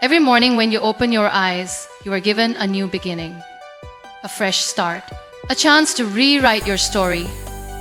Every morning when you open your eyes, you are given a new beginning, a fresh start, a chance to rewrite your story,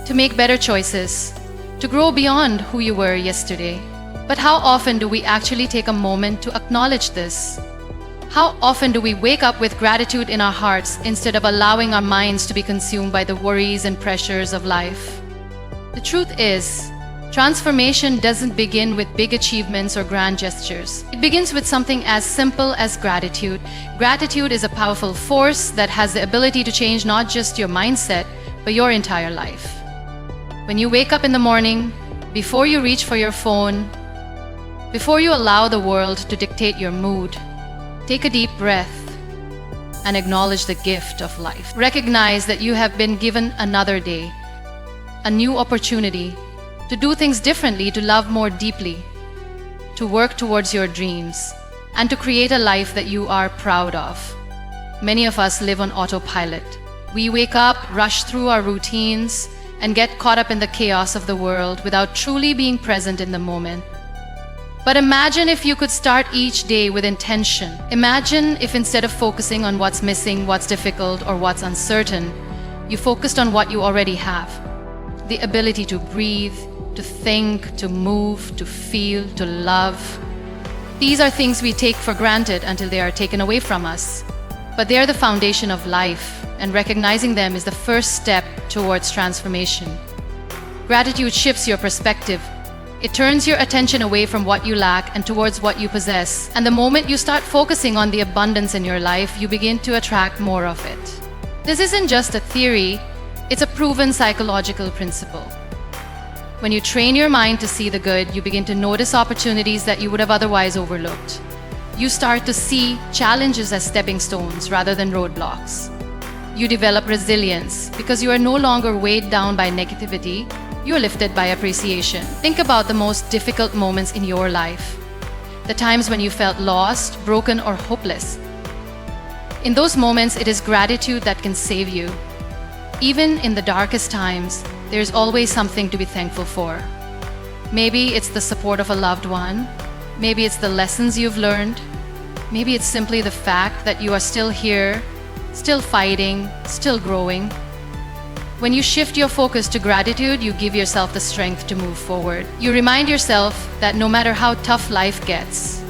to make better choices, to grow beyond who you were yesterday. But how often do we actually take a moment to acknowledge this? How often do we wake up with gratitude in our hearts instead of allowing our minds to be consumed by the worries and pressures of life? The truth is, transformation doesn't begin with big achievements or grand gestures. It begins with something as simple as gratitude. Gratitude is a powerful force that has the ability to change not just your mindset, but your entire life. When you wake up in the morning, before you reach for your phone, before you allow the world to dictate your mood, take a deep breath and acknowledge the gift of life. Recognize that you have been given another day, a new opportunity to do things differently, to love more deeply, to work towards your dreams, and to create a life that you are proud of. Many of us live on autopilot. We wake up, rush through our routines, and get caught up in the chaos of the world without truly being present in the moment. But imagine if you could start each day with intention. Imagine if instead of focusing on what's missing, what's difficult, or what's uncertain, you focused on what you already have. The ability to breathe, to think, to move, to feel, to love. These are things we take for granted until they are taken away from us. But they are the foundation of life, and recognizing them is the first step towards transformation. Gratitude shifts your perspective. It turns your attention away from what you lack and towards what you possess. And the moment you start focusing on the abundance in your life, you begin to attract more of it. This isn't just a theory, it's a proven psychological principle. When you train your mind to see the good, you begin to notice opportunities that you would have otherwise overlooked. You start to see challenges as stepping stones rather than roadblocks. You develop resilience because you are no longer weighed down by negativity, you are lifted by appreciation. Think about the most difficult moments in your life, the times when you felt lost, broken, or hopeless. In those moments, it is gratitude that can save you. Even in the darkest times, there's always something to be thankful for. Maybe it's the support of a loved one. Maybe it's the lessons you've learned. Maybe it's simply the fact that you are still here, still fighting, still growing. When you shift your focus to gratitude, you give yourself the strength to move forward. You remind yourself that no matter how tough life gets,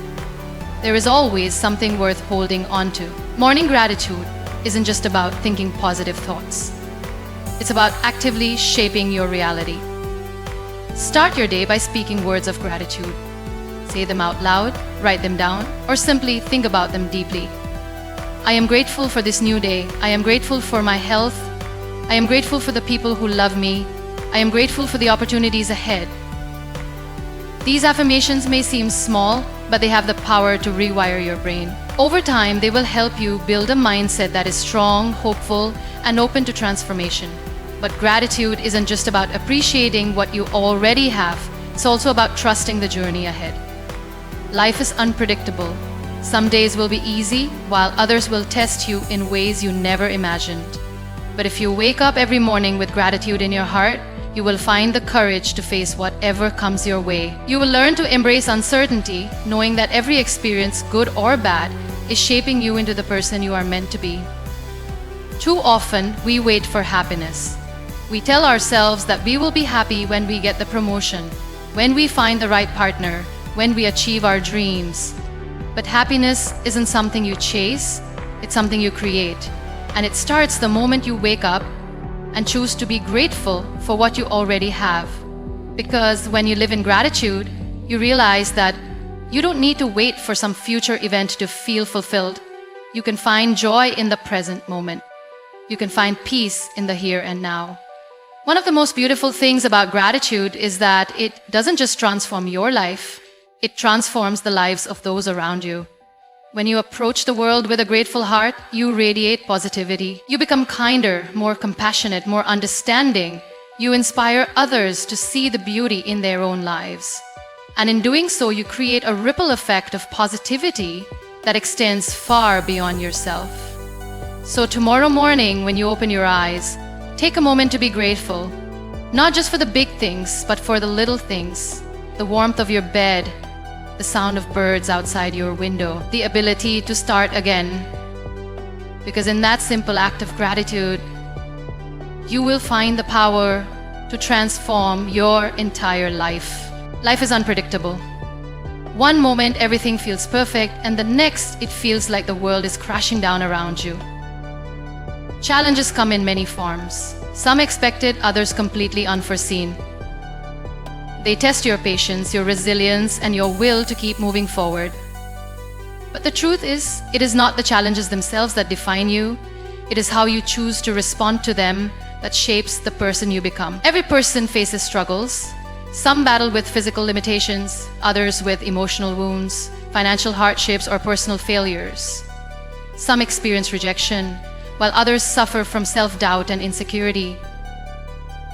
there is always something worth holding on to. Morning gratitude isn't just about thinking positive thoughts. It's about actively shaping your reality. Start your day by speaking words of gratitude. Say them out loud, write them down, or simply think about them deeply. I am grateful for this new day. I am grateful for my health. I am grateful for the people who love me. I am grateful for the opportunities ahead. These affirmations may seem small, but they have the power to rewire your brain. Over time, they will help you build a mindset that is strong, hopeful, and open to transformation. But gratitude isn't just about appreciating what you already have, it's also about trusting the journey ahead. Life is unpredictable. Some days will be easy, while others will test you in ways you never imagined. But if you wake up every morning with gratitude in your heart, you will find the courage to face whatever comes your way. You will learn to embrace uncertainty, knowing that every experience, good or bad, is shaping you into the person you are meant to be. Too often, we wait for happiness. We tell ourselves that we will be happy when we get the promotion, when we find the right partner, when we achieve our dreams. But happiness isn't something you chase, it's something you create. And it starts the moment you wake up and choose to be grateful for what you already have. Because when you live in gratitude, you realize that you don't need to wait for some future event to feel fulfilled. You can find joy in the present moment. You can find peace in the here and now. One of the most beautiful things about gratitude is that it doesn't just transform your life, it transforms the lives of those around you. When you approach the world with a grateful heart, you radiate positivity. You become kinder, more compassionate, more understanding. You inspire others to see the beauty in their own lives. And in doing so, you create a ripple effect of positivity that extends far beyond yourself. So tomorrow morning, when you open your eyes, take a moment to be grateful, not just for the big things, but for the little things, the warmth of your bed, the sound of birds outside your window, the ability to start again. Because in that simple act of gratitude, you will find the power to transform your entire life. Life is unpredictable. One moment everything feels perfect, and the next it feels like the world is crashing down around you. Challenges come in many forms. Some expected, others completely unforeseen. They test your patience, your resilience, and your will to keep moving forward. But the truth is, it is not the challenges themselves that define you. It is how you choose to respond to them that shapes the person you become. Every person faces struggles. Some battle with physical limitations, others with emotional wounds, financial hardships, or personal failures. Some experience rejection, while others suffer from self-doubt and insecurity.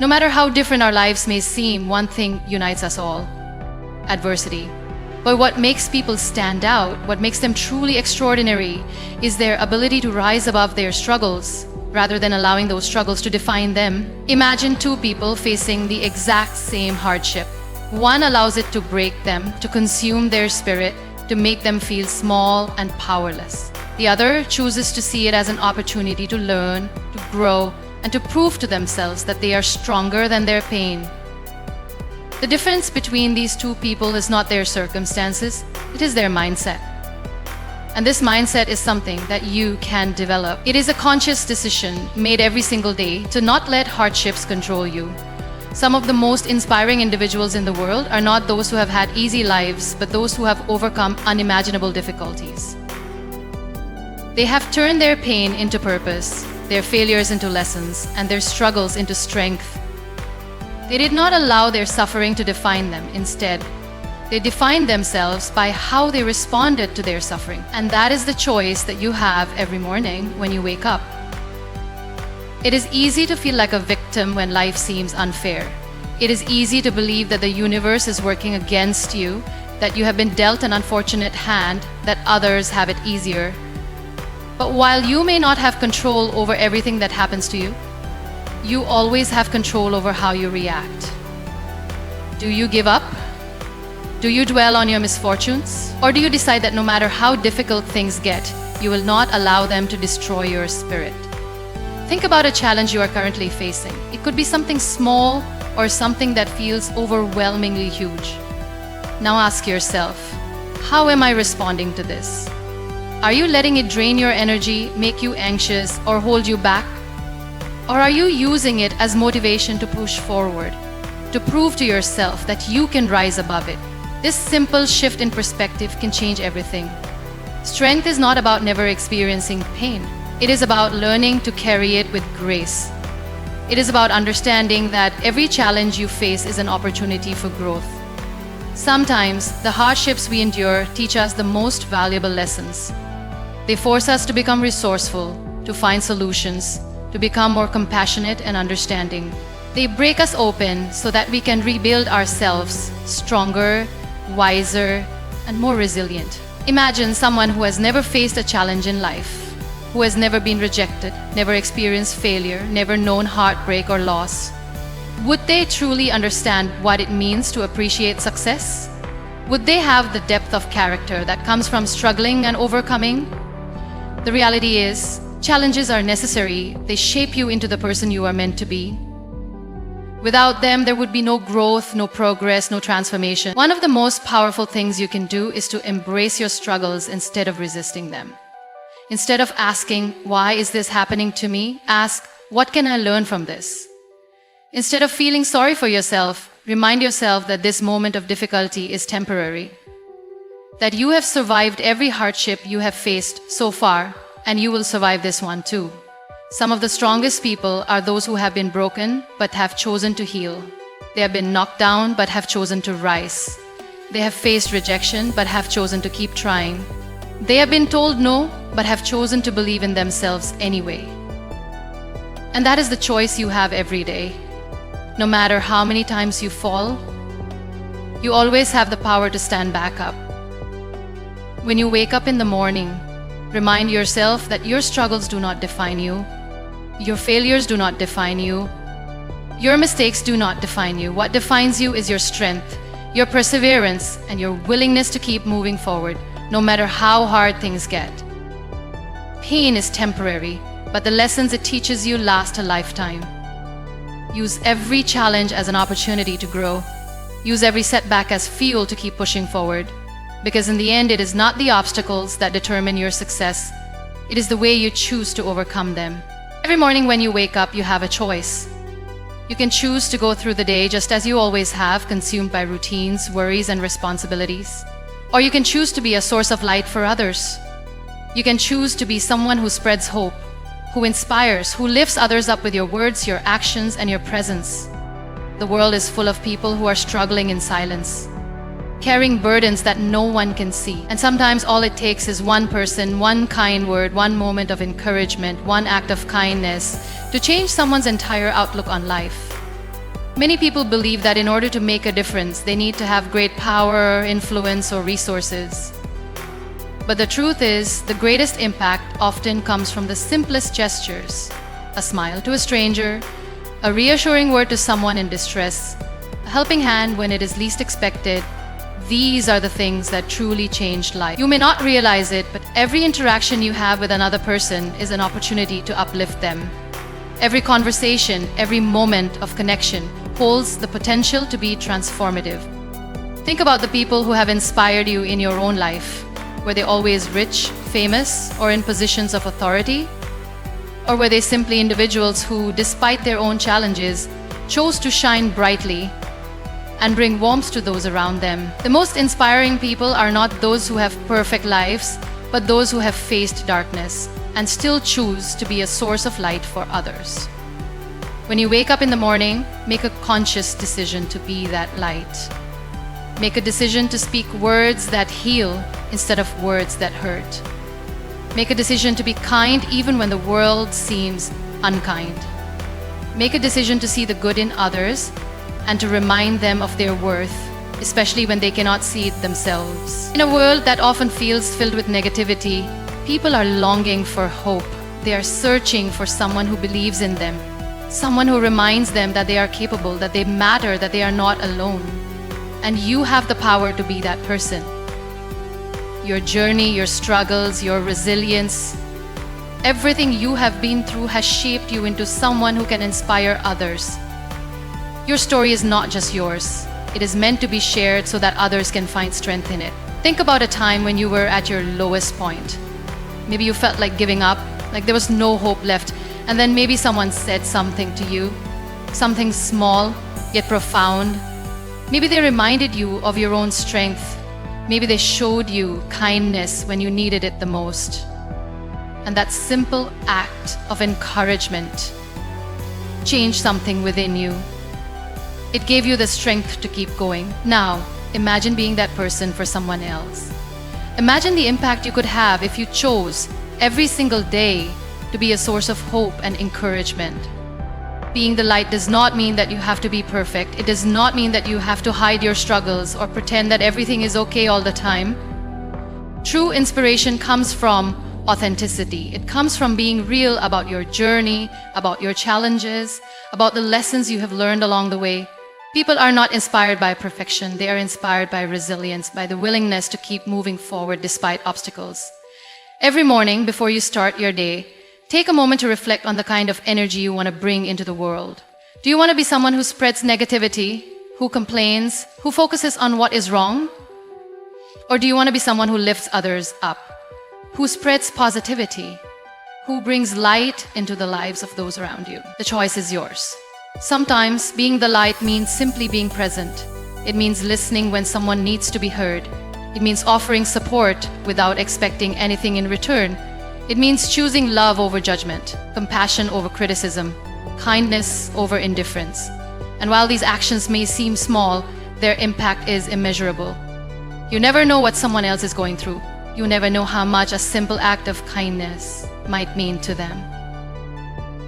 No matter how different our lives may seem, one thing unites us all: adversity. But what makes people stand out, what makes them truly extraordinary, is their ability to rise above their struggles, rather than allowing those struggles to define them. Imagine two people facing the exact same hardship. One allows it to break them, to consume their spirit, to make them feel small and powerless. The other chooses to see it as an opportunity to learn, to grow, and to prove to themselves that they are stronger than their pain. The difference between these two people is not their circumstances, it is their mindset. And this mindset is something that you can develop. It is a conscious decision made every single day to not let hardships control you. Some of the most inspiring individuals in the world are not those who have had easy lives, but those who have overcome unimaginable difficulties. They have turned their pain into purpose, their failures into lessons, and their struggles into strength. They did not allow their suffering to define them. Instead, they defined themselves by how they responded to their suffering. And that is the choice that you have every morning when you wake up. It is easy to feel like a victim when life seems unfair. It is easy to believe that the universe is working against you, that you have been dealt an unfortunate hand, that others have it easier. But while you may not have control over everything that happens to you, you always have control over how you react. Do you give up? Do you dwell on your misfortunes? Or do you decide that no matter how difficult things get, you will not allow them to destroy your spirit? Think about a challenge you are currently facing. It could be something small or something that feels overwhelmingly huge. Now ask yourself, how am I responding to this? Are you letting it drain your energy, make you anxious, or hold you back? Or are you using it as motivation to push forward, to prove to yourself that you can rise above it? This simple shift in perspective can change everything. Strength is not about never experiencing pain. It is about learning to carry it with grace. It is about understanding that every challenge you face is an opportunity for growth. Sometimes, the hardships we endure teach us the most valuable lessons. They force us to become resourceful, to find solutions, to become more compassionate and understanding. They break us open so that we can rebuild ourselves stronger, wiser, and more resilient. Imagine someone who has never faced a challenge in life, who has never been rejected, never experienced failure, never known heartbreak or loss. Would they truly understand what it means to appreciate success? Would they have the depth of character that comes from struggling and overcoming? The reality is, challenges are necessary. They shape you into the person you are meant to be. Without them, there would be no growth, no progress, no transformation. One of the most powerful things you can do is to embrace your struggles instead of resisting them. Instead of asking, why is this happening to me? Ask, what can I learn from this? Instead of feeling sorry for yourself, remind yourself that this moment of difficulty is temporary. That you have survived every hardship you have faced so far, and you will survive this one too. Some of the strongest people are those who have been broken but have chosen to heal. They have been knocked down but have chosen to rise. They have faced rejection but have chosen to keep trying. They have been told no but have chosen to believe in themselves anyway. And that is the choice you have every day. No matter how many times you fall, you always have the power to stand back up. When you wake up in the morning, remind yourself that your struggles do not define you. Your failures do not define you. Your mistakes do not define you. What defines you is your strength, your perseverance, and your willingness to keep moving forward, no matter how hard things get. Pain is temporary, but the lessons it teaches you last a lifetime. Use every challenge as an opportunity to grow. Use every setback as fuel to keep pushing forward. Because in the end, it is not the obstacles that determine your success. It is the way you choose to overcome them. Every morning when you wake up, you have a choice. You can choose to go through the day just as you always have, consumed by routines, worries, and responsibilities. Or you can choose to be a source of light for others. You can choose to be someone who spreads hope, who inspires, who lifts others up with your words, your actions, and your presence. The world is full of people who are struggling in silence, carrying burdens that no one can see. And sometimes all it takes is one person, one kind word, one moment of encouragement, one act of kindness to change someone's entire outlook on life. Many people believe that in order to make a difference, they need to have great power, influence, or resources. But the truth is, the greatest impact often comes from the simplest gestures. A smile to a stranger, a reassuring word to someone in distress, a helping hand when it is least expected. These are the things that truly change life. You may not realize it, but every interaction you have with another person is an opportunity to uplift them. Every conversation, every moment of connection holds the potential to be transformative. Think about the people who have inspired you in your own life. Were they always rich, famous, or in positions of authority? Or were they simply individuals who, despite their own challenges, chose to shine brightly and bring warmth to those around them? The most inspiring people are not those who have perfect lives, but those who have faced darkness and still choose to be a source of light for others. When you wake up in the morning, make a conscious decision to be that light. Make a decision to speak words that heal instead of words that hurt. Make a decision to be kind even when the world seems unkind. Make a decision to see the good in others and to remind them of their worth, especially when they cannot see it themselves. In a world that often feels filled with negativity, people are longing for hope. They are searching for someone who believes in them, someone who reminds them that they are capable, that they matter, that they are not alone. And you have the power to be that person. Your journey, your struggles, your resilience, everything you have been through has shaped you into someone who can inspire others. Your story is not just yours. It is meant to be shared so that others can find strength in it. Think about a time when you were at your lowest point. Maybe you felt like giving up, like there was no hope left, and then maybe someone said something to you, something small yet profound. Maybe they reminded you of your own strength. Maybe they showed you kindness when you needed it the most. And that simple act of encouragement changed something within you. It gave you the strength to keep going. Now, imagine being that person for someone else. Imagine the impact you could have if you chose every single day to be a source of hope and encouragement. Being the light does not mean that you have to be perfect. It does not mean that you have to hide your struggles or pretend that everything is okay all the time. True inspiration comes from authenticity. It comes from being real about your journey, about your challenges, about the lessons you have learned along the way. People are not inspired by perfection. They are inspired by resilience, by the willingness to keep moving forward despite obstacles. Every morning before you start your day, take a moment to reflect on the kind of energy you want to bring into the world. Do you want to be someone who spreads negativity, who complains, who focuses on what is wrong? Or do you want to be someone who lifts others up, who spreads positivity, who brings light into the lives of those around you? The choice is yours. Sometimes being the light means simply being present. It means listening when someone needs to be heard. It means offering support without expecting anything in return. It means choosing love over judgment, compassion over criticism, kindness over indifference. And while these actions may seem small, their impact is immeasurable. You never know what someone else is going through. You never know how much a simple act of kindness might mean to them.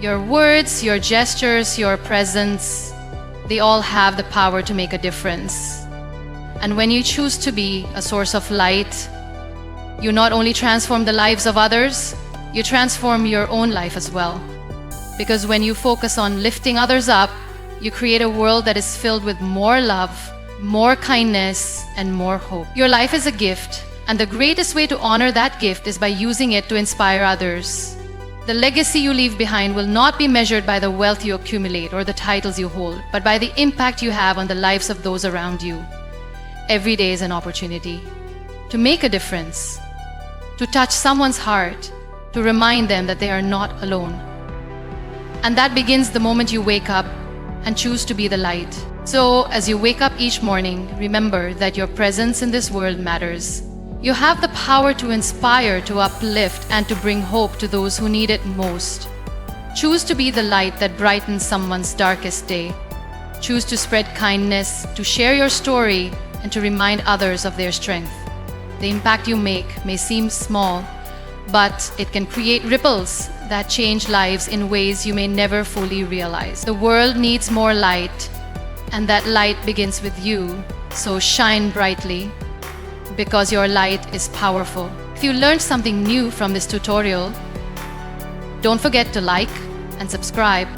Your words, your gestures, your presence, they all have the power to make a difference. And when you choose to be a source of light, you not only transform the lives of others, you transform your own life as well. Because when you focus on lifting others up, you create a world that is filled with more love, more kindness, and more hope. Your life is a gift, and the greatest way to honor that gift is by using it to inspire others. The legacy you leave behind will not be measured by the wealth you accumulate or the titles you hold, but by the impact you have on the lives of those around you. Every day is an opportunity to make a difference, to touch someone's heart, to remind them that they are not alone. And that begins the moment you wake up and choose to be the light. So, as you wake up each morning, remember that your presence in this world matters. You have the power to inspire, to uplift, and to bring hope to those who need it most. Choose to be the light that brightens someone's darkest day. Choose to spread kindness, to share your story, and to remind others of their strength. The impact you make may seem small, but it can create ripples that change lives in ways you may never fully realize. The world needs more light, and that light begins with you. So shine brightly, because your light is powerful. If you learned something new from this tutorial, don't forget to like and subscribe.